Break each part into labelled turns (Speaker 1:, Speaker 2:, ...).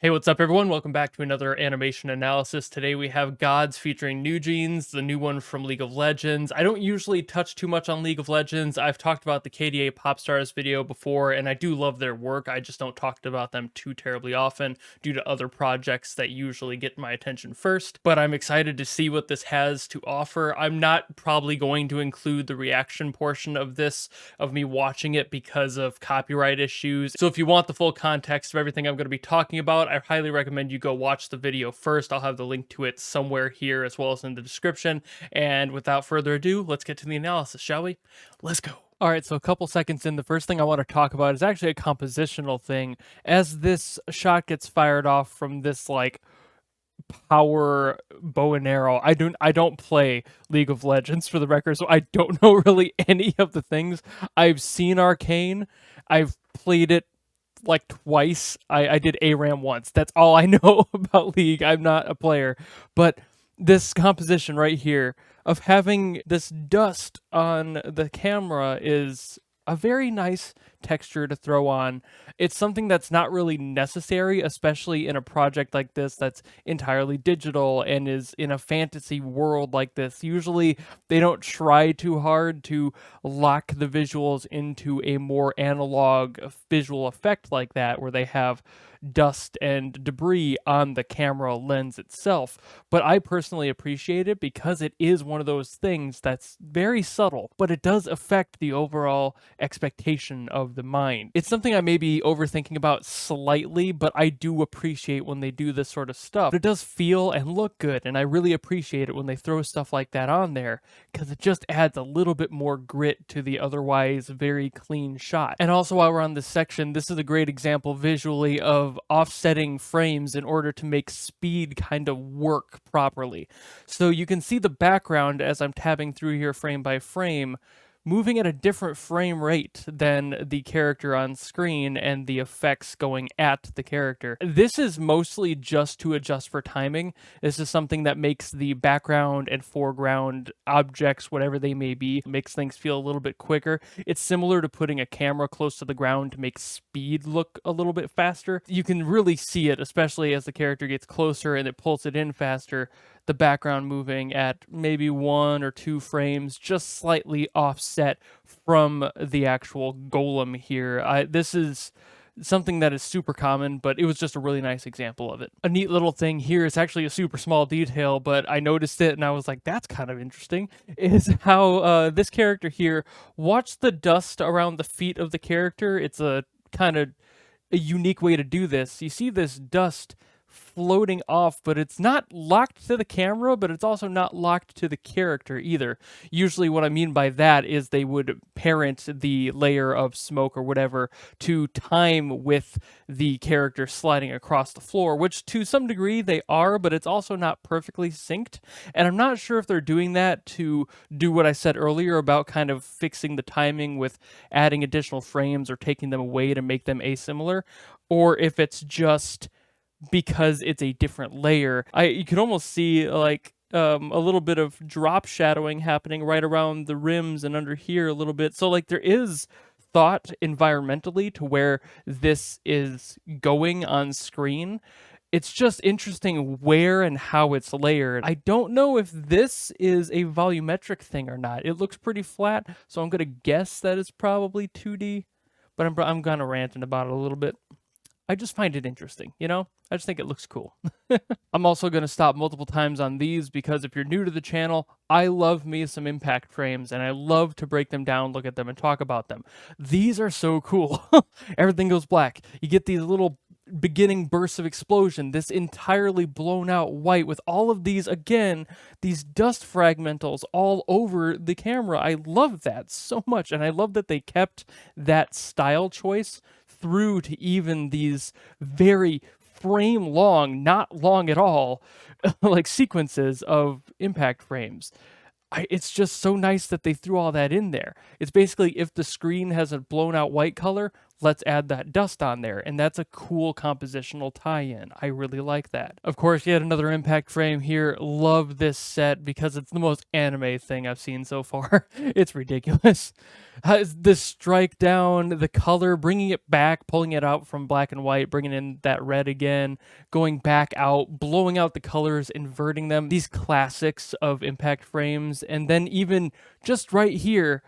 Speaker 1: Hey, what's up, everyone? Welcome back to another animation analysis. Today we have Gods featuring NewJeans, the new one from League of Legends. I don't usually touch too much on League of Legends. I've talked about the KDA Popstars video before, and I do love their work. I just don't talk about them too terribly often due to other projects that usually get my attention first. But I'm excited to see what this has to offer. I'm not probably going to include the reaction portion of this, of me watching it because of copyright issues. So if you want the full context of everything I'm going to be talking about, I highly recommend you go watch the video first. I'll have the link to it somewhere here as well as in the description. And without further ado, let's get to the analysis, shall we? Let's go. All right, so a couple seconds in, the first thing I want to talk about is actually a compositional thing. As this shot gets fired off from this like power bow and arrow. I don't play League of Legends, for the record, so I don't know really any of the things. I've seen Arcane. I've played it like twice. I did ARAM once. That's all I know about League. I'm not a player. But this composition right here of having this dust on the camera is a very nice texture to throw on. It's something that's not really necessary, especially in a project like this that's entirely digital and is in a fantasy world like this. Usually they don't try too hard to lock the visuals into a more analog visual effect like that, where they have dust and debris on the camera lens itself. But I personally appreciate it because it is one of those things that's very subtle, but it does affect the overall expectation of the mind. It's something I may be overthinking about slightly, but I do appreciate when they do this sort of stuff. But it does feel and look good, and I really appreciate it when they throw stuff like that on there, because it just adds a little bit more grit to the otherwise very clean shot. And also, while we're on this section, this is a great example visually of offsetting frames in order to make speed kind of work properly. So you can see the background as I'm tabbing through here frame by frame, moving at a different frame rate than the character on screen and the effects going at the character. This is mostly just to adjust for timing. This is something that makes the background and foreground objects, whatever they may be, makes things feel a little bit quicker. It's similar to putting a camera close to the ground to make speed look a little bit faster. You can really see it, especially as the character gets closer and it pulls it in faster. The background moving at maybe 1 or 2 frames, just slightly offset from the actual golem here. This is something that is super common, but it was just a really nice example of it. A neat little thing here is actually a super small detail, but I noticed it and I was like, that's kind of interesting, is how this character here, watch the dust around the feet of the character. It's a kind of a unique way to do this. You see this dust floating off, but it's not locked to the camera, but it's also not locked to the character either. Usually what I mean by that is they would parent the layer of smoke or whatever to time with the character sliding across the floor, which to some degree they are, but it's also not perfectly synced. And I'm not sure if they're doing that to do what I said earlier about kind of fixing the timing with adding additional frames or taking them away to make them asimilar, or if it's just because it's a different layer. You can almost see like a little bit of drop shadowing happening right around the rims and under here a little bit. So like there is thought environmentally to where this is going on screen. It's just interesting where and how it's layered. I don't know if this is a volumetric thing or not. It looks pretty flat, so I'm gonna guess that it's probably 2D, but I'm kind of ranting about it a little bit. I just find it interesting, you know? I just think it looks cool. I'm also going to stop multiple times on these because if you're new to the channel, I love me some impact frames and I love to break them down, look at them, and talk about them. These are so cool. Everything goes black. You get these little beginning bursts of explosion, this entirely blown out white with all of these, again, these dust fragmentals all over the camera. I love that so much, and I love that they kept that style choice through to even these very frame long, not long at all, like sequences of impact frames. It's just so nice that they threw all that in there. It's basically if the screen has a blown out white color, let's add that dust on there. And that's a cool compositional tie-in. I really like that. Of course, yet another impact frame here. Love this set because it's the most anime thing I've seen so far. It's ridiculous. This strike down, the color, bringing it back, pulling it out from black and white, bringing in that red again, going back out, blowing out the colors, inverting them. These classics of impact frames. And then even just right here,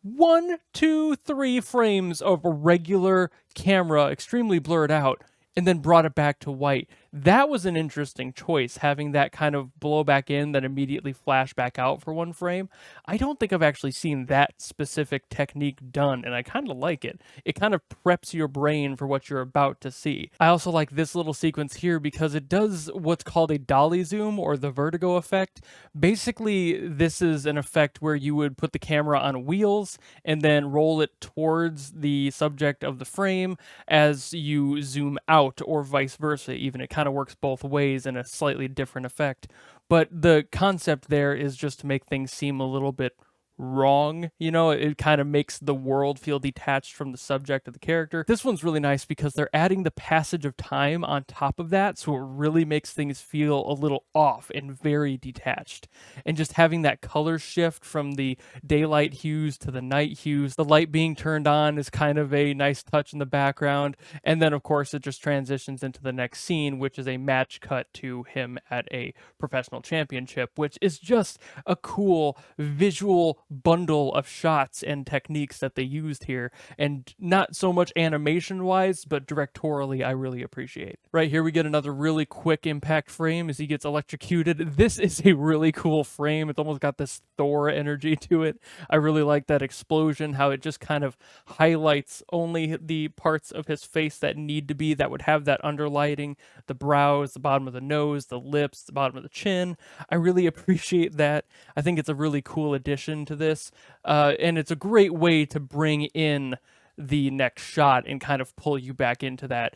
Speaker 1: 1, 2, 3 frames of a regular camera, extremely blurred out, and then brought it back to white. That was an interesting choice, having that kind of blow back in, then immediately flash back out for 1 frame. I don't think I've actually seen that specific technique done, and I kind of like it. It kind of preps your brain for what you're about to see. I also like this little sequence here because it does what's called a dolly zoom, or the vertigo effect. Basically, this is an effect where you would put the camera on wheels and then roll it towards the subject of the frame as you zoom out, or vice versa even. It kind of works both ways in a slightly different effect. But the concept there is just to make things seem a little bit wrong. You know, it kind of makes the world feel detached from the subject of the character. This one's really nice because they're adding the passage of time on top of that, so it really makes things feel a little off and very detached. And just having that color shift from the daylight hues to the night hues, the light being turned on is kind of a nice touch in the background. And then of course it just transitions into the next scene, which is a match cut to him at a professional championship, which is just a cool visual bundle of shots and techniques that they used here, and not so much animation wise, but directorially I really appreciate. Right here we get another really quick impact frame as he gets electrocuted. This is a really cool frame. It's almost got this Thor energy to it. I really like that explosion, how it just kind of highlights only the parts of his face that need to be, that would have that underlighting, the brows, the bottom of the nose, the lips, the bottom of the chin. I really appreciate that. I think it's a really cool addition to this, and it's a great way to bring in the next shot and kind of pull you back into that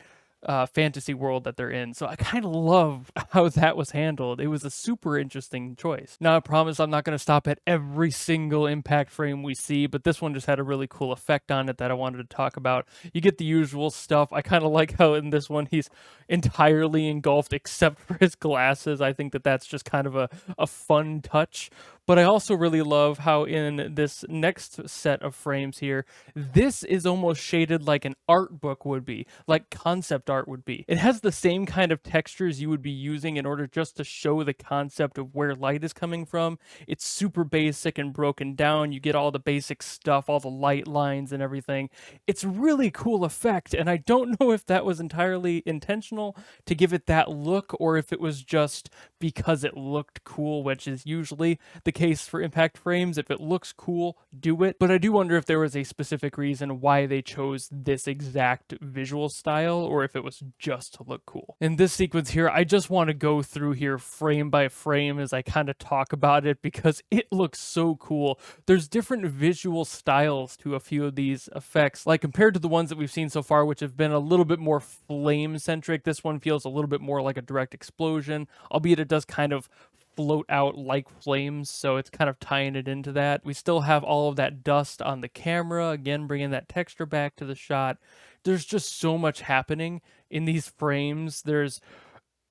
Speaker 1: fantasy world that they're in. So I kind of love how that was handled. It was a super interesting choice. Now I promise I'm not going to stop at every single impact frame we see, but this one just had a really cool effect on it that I wanted to talk about. You get the usual stuff. I kind of like how in this one he's entirely engulfed except for his glasses. I think that that's just kind of a fun touch. But I also really love how in this next set of frames here, this is almost shaded like an art book would be, like concept art would be. It has the same kind of textures you would be using in order just to show the concept of where light is coming from. It's super basic and broken down. You get all the basic stuff, all the light lines and everything. It's a really cool effect, and I don't know if that was entirely intentional to give it that look, or if it was just because it looked cool, which is usually the case for impact frames. If it looks cool, do it. But I do wonder if there was a specific reason why they chose this exact visual style, or if it was just to look cool. In this sequence here, I just want to go through here frame by frame as I kind of talk about it because it looks so cool. There's different visual styles to a few of these effects, like compared to the ones that we've seen so far, which have been a little bit more flame centric. This one feels a little bit more like a direct explosion, albeit it does kind of float out like flames, so it's kind of tying it into that. We still have all of that dust on the camera, again bringing that texture back to the shot. There's just so much happening in these frames. There's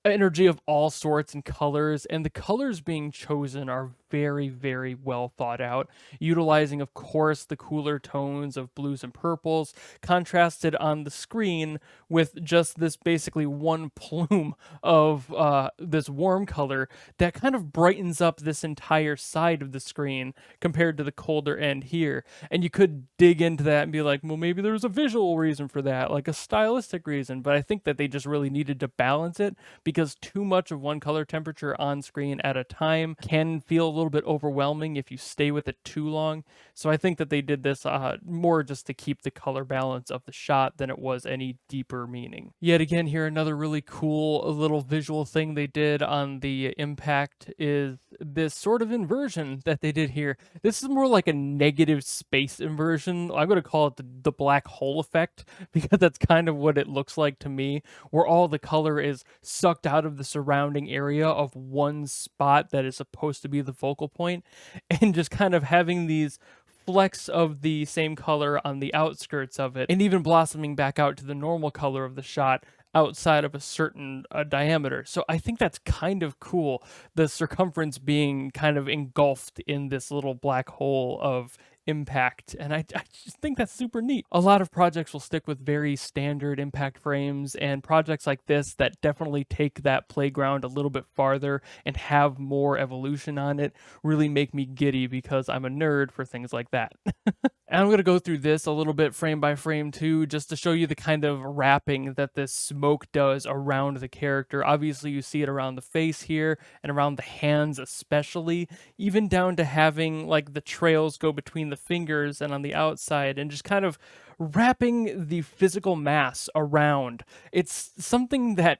Speaker 1: energy of all sorts and colors, and the colors being chosen are very, very well thought out, utilizing, of course, the cooler tones of blues and purples, contrasted on the screen with just this basically one plume of this warm color that kind of brightens up this entire side of the screen compared to the colder end here. And you could dig into that and be like, well, maybe there's a visual reason for that, like a stylistic reason, but I think that they just really needed to balance it because too much of one color temperature on screen at a time can feel a little bit overwhelming if you stay with it too long. So I think that they did this more just to keep the color balance of the shot than it was any deeper meaning. Yet again here, another really cool little visual thing they did on the impact is this sort of inversion that they did here. This is more like a negative space inversion. I'm going to call it the black hole effect because that's kind of what it looks like to me, where all the color is sucked out of the surrounding area of one spot that is supposed to be the focal point, and just kind of having these flecks of the same color on the outskirts of it, and even blossoming back out to the normal color of the shot outside of a certain diameter. So I think that's kind of cool, the circumference being kind of engulfed in this little black hole of impact, and I just think that's super neat. A lot of projects will stick with very standard impact frames, and projects like this that definitely take that playground a little bit farther and have more evolution on it really make me giddy because I'm a nerd for things like that. And I'm going to go through this a little bit frame by frame too, just to show you the kind of wrapping that this smoke does around the character. Obviously, you see it around the face here and around the hands especially, even down to having like the trails go between the fingers and on the outside, and just kind of wrapping the physical mass around. It's something that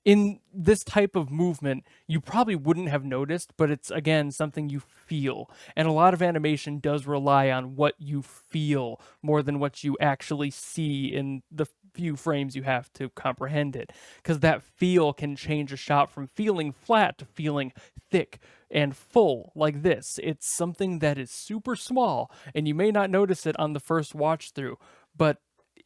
Speaker 1: in this type of movement you probably wouldn't have noticed, but it's again something you feel. And a lot of animation does rely on what you feel more than what you actually see in the few frames you have to comprehend it, because that feel can change a shot from feeling flat to feeling thick and full like this. It's something that is super small, and you may not notice it on the first watch through, but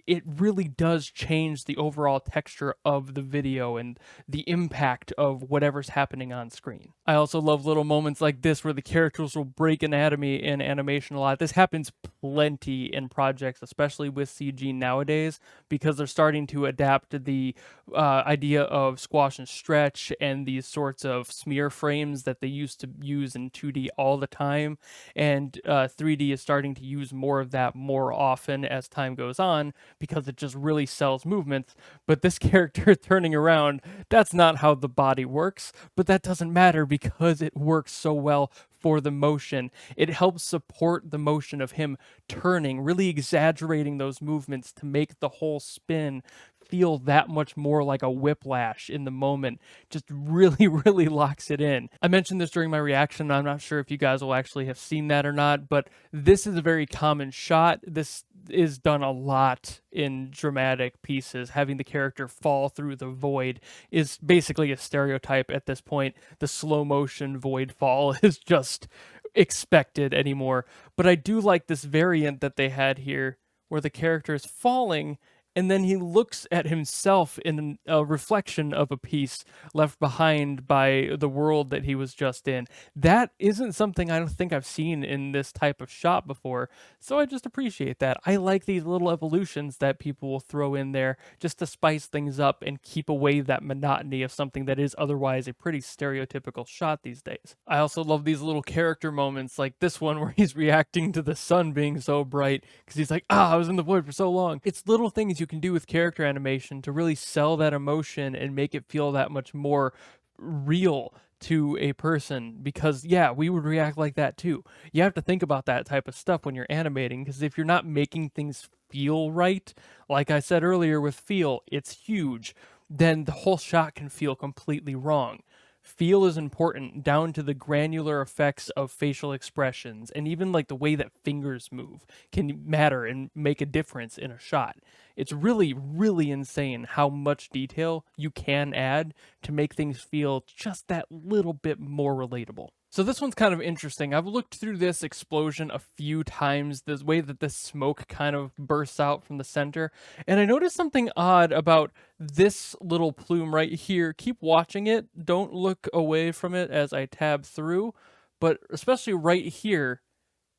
Speaker 1: it really does change the overall texture of the video and the impact of whatever's happening on screen. I also love little moments like this where the characters will break anatomy in animation a lot. This happens plenty in projects, especially with CG nowadays, because they're starting to adapt the idea of squash and stretch and these sorts of smear frames that they used to use in 2D all the time. And 3D is starting to use more of that more often as time goes on, because it just really sells movements. But this character turning around, that's not how the body works, but that doesn't matter because it works so well for the motion. It helps support the motion of him turning, really exaggerating those movements to make the whole spin feel that much more like a whiplash in the moment. Just really, really locks it in. I mentioned this during my reaction. I'm not sure if you guys will actually have seen that or not, but this is a very common shot. This is done a lot in dramatic pieces. Having the character fall through the void is basically a stereotype at this point. The slow motion void fall is just expected anymore. But I do like this variant that they had here where the character is falling and then he looks at himself in a reflection of a piece left behind by the world that he was just in. That isn't something I don't think I've seen in this type of shot before, so I just appreciate that. I like these little evolutions that people will throw in there just to spice things up and keep away that monotony of something that is otherwise a pretty stereotypical shot these days. I also love these little character moments like this one where he's reacting to the sun being so bright because he's like, I was in the void for so long. It's little things you can do with character animation to really sell that emotion and make it feel that much more real to a person, because yeah, we would react like that too. You have to think about that type of stuff when you're animating, because if you're not making things feel right, like I said earlier with feel, it's huge, then the whole shot can feel completely wrong. Feel is important down to the granular effects of facial expressions, and even like the way that fingers move can matter and make a difference in a shot. It's really, really insane how much detail you can add to make things feel just that little bit more relatable. So this one's kind of interesting. I've looked through this explosion a few times, the way that the smoke kind of bursts out from the center, and I noticed something odd about this little plume right here. Keep watching it. Don't look away from it as I tab through, but especially right here,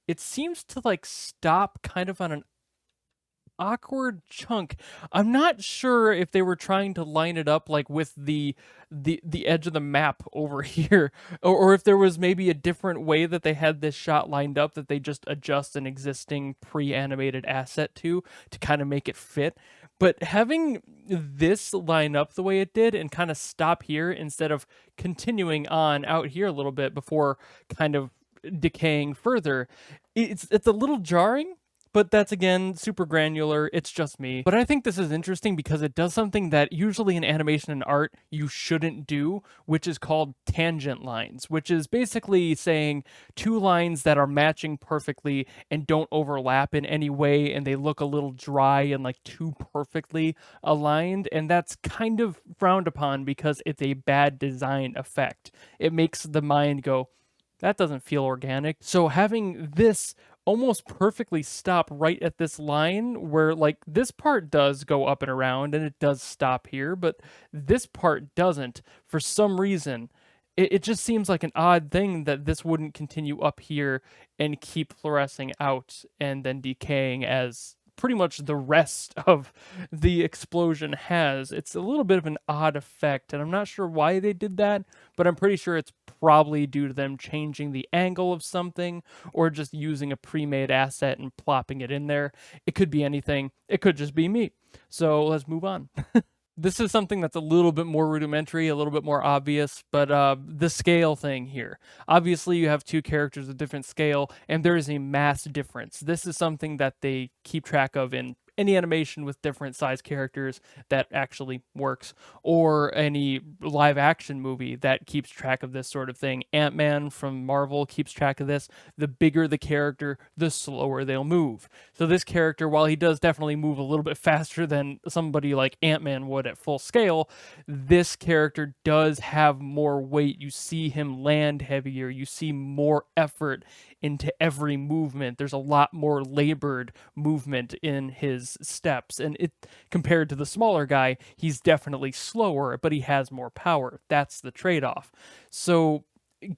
Speaker 1: it seems to like stop kind of on an awkward chunk. I'm not sure if they were trying to line it up like with the edge of the map over here, or if there was maybe a different way that they had this shot lined up that they just adjust an existing pre-animated asset to kind of make it fit. But having this line up the way it did and kind of stop here instead of continuing on out here a little bit before kind of decaying further, it's a little jarring. But that's, again, super granular. It's just me. But I think this is interesting because it does something that usually in animation and art you shouldn't do, which is called tangent lines, which is basically saying two lines that are matching perfectly and don't overlap in any way, and they look a little dry and like too perfectly aligned. And that's kind of frowned upon because it's a bad design effect. It makes the mind go, that doesn't feel organic. So having this almost perfectly stop right at this line where, like, this part does go up and around and it does stop here, but this part doesn't for some reason. It just seems like an odd thing that this wouldn't continue up here and keep fluorescing out and then decaying as pretty much the rest of the explosion has. It's a little bit of an odd effect, and I'm not sure why they did that, but I'm pretty sure it's probably due to them changing the angle of something or just using a pre-made asset and plopping it in there. It could be anything. It could just be me. So let's move on. This is something that's a little bit more rudimentary, a little bit more obvious, but the scale thing here. Obviously, you have two characters of different scale, and there is a mass difference. This is something that they keep track of in any animation with different size characters that actually works, or any live action movie that keeps track of this sort of thing. Ant-Man from Marvel keeps track of this. The bigger the character, the slower they'll move. So this character, while he does definitely move a little bit faster than somebody like Ant-Man would at full scale, this character does have more weight. You see him land heavier. You see more effort into every movement. There's a lot more labored movement in his steps, and it compared to the smaller guy, he's definitely slower, but he has more power. That's the trade-off. So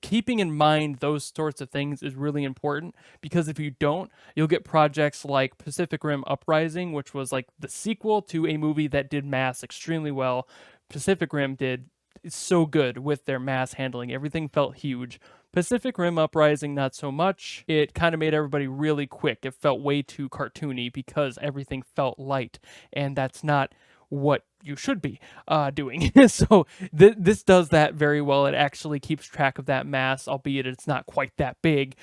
Speaker 1: keeping in mind those sorts of things is really important, because if you don't, you'll get projects like Pacific Rim Uprising, which was like the sequel to a movie that did mass extremely well. Pacific Rim did so good with their mass handling. Everything felt huge. Pacific Rim Uprising, not so much. It kind of made everybody really quick. It felt way too cartoony because everything felt light, and that's not what you should be doing. So this does that very well. It actually keeps track of that mass, albeit it's not quite that big.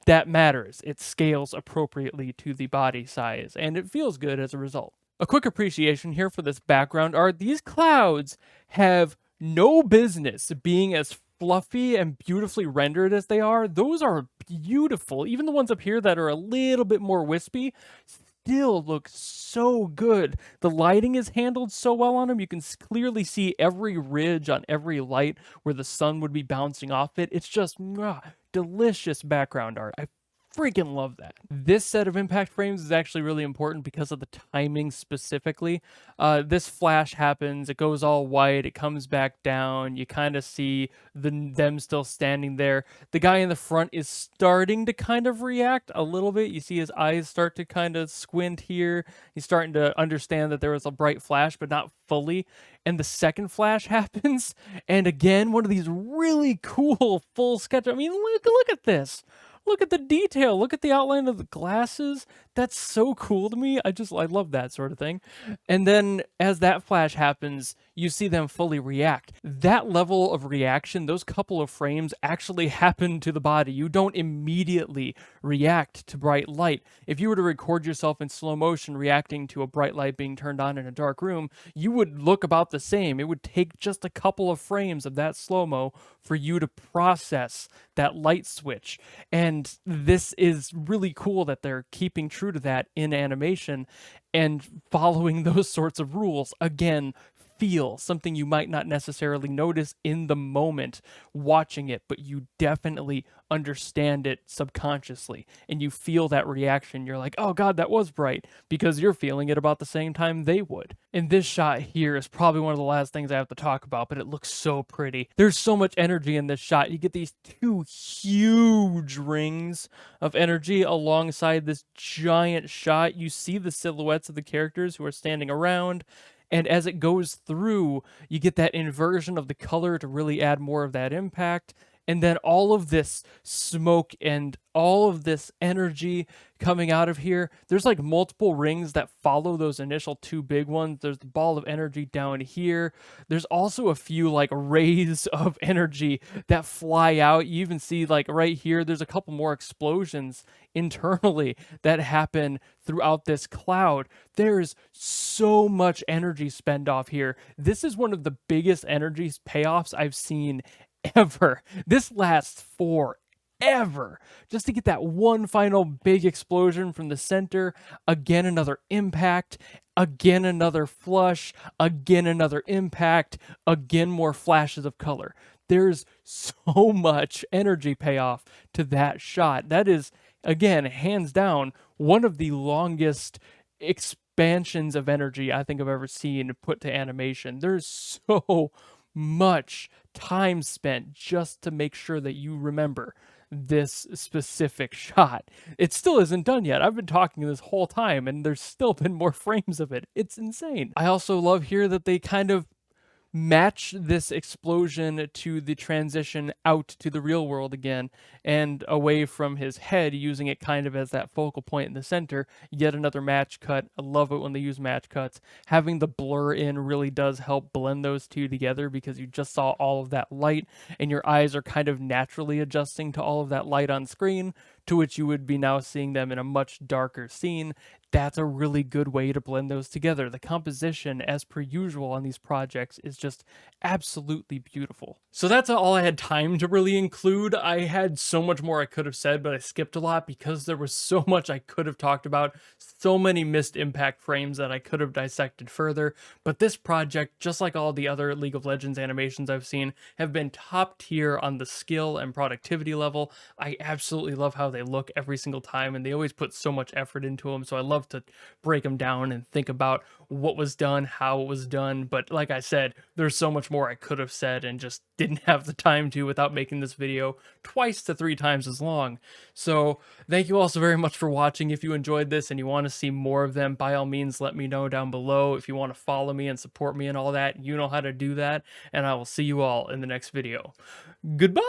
Speaker 1: That matters. It scales appropriately to the body size, and it feels good as a result. A quick appreciation here for this background art. These clouds have no business being as fluffy and beautifully rendered as they are. Those are beautiful. Even the ones up here that are a little bit more wispy still look so good. The lighting is handled so well on them. You can clearly see every ridge on every light where the sun would be bouncing off it. It's just delicious background art. I freaking love that. This set of impact frames is actually really important because of the timing specifically. This flash happens, it goes all white, it comes back down, you kind of see them still standing there. The guy in the front is starting to kind of react a little bit. You see his eyes start to kind of squint here. He's starting to understand that there was a bright flash, but not fully. And the second flash happens, and again, one of these really cool full sketch. I mean, look at this. Look at the detail. Look at the outline of the glasses. That's so cool to me. I love that sort of thing. And then as that flash happens, you see them fully react. That level of reaction, those couple of frames actually happen to the body. You don't immediately react to bright light. If you were to record yourself in slow motion reacting to a bright light being turned on in a dark room, you would look about the same. It would take just a couple of frames of that slow-mo for you to process that light switch. And this is really cool that they're keeping true to that in animation and following those sorts of rules. Again, feel something you might not necessarily notice in the moment watching it, but you definitely understand it subconsciously, and you feel that reaction. You're like, oh god, that was bright, because you're feeling it about the same time they would. And this shot here is probably one of the last things I have to talk about, but it looks so pretty. There's so much energy in this shot. You get these two huge rings of energy alongside this giant shot. You see the silhouettes of the characters who are standing around, and as it goes through, you get that inversion of the color to really add more of that impact. And then all of this smoke and all of this energy coming out of here. There's like multiple rings that follow those initial two big ones. There's the ball of energy down here. There's also a few like rays of energy that fly out. You even see like right here, there's a couple more explosions internally that happen throughout this cloud. There's so much energy spent off here. This is one of the biggest energy payoffs I've seen ever. This lasts forever. Just to get that one final big explosion from the center, again another impact, again another flush, again another impact, again more flashes of color. There's so much energy payoff to that shot. That is again, hands down, one of the longest expansions of energy I think I've ever seen put to animation. There's so much time spent just to make sure that you remember this specific shot. It still isn't done yet. I've been talking this whole time and there's still been more frames of it. It's insane. I also love here that they kind of match this explosion to the transition out to the real world again and away from his head, using it kind of as that focal point in the center. Yet another match cut. I love it when they use match cuts. Having the blur in really does help blend those two together, because you just saw all of that light and your eyes are kind of naturally adjusting to all of that light on screen, to which you would be now seeing them in a much darker scene. That's a really good way to blend those together. The composition, as per usual on these projects, is just absolutely beautiful. So that's all I had time to really include. I had so much more I could have said, but I skipped a lot because there was so much I could have talked about, so many missed impact frames that I could have dissected further. But this project, just like all the other League of Legends animations I've seen, have been top tier on the skill and productivity level. I absolutely love how they look every single time, and they always put so much effort into them, so I love to break them down and think about what was done, how it was done. But like I said, there's so much more I could have said and just didn't have the time to without making this video twice to 3 times as long. So thank you all so very much for watching. If you enjoyed this and you want to see more of them, by all means let me know down below. If you want to follow me and support me and all that, you know how to do that, and I will see you all in the next video. Goodbye!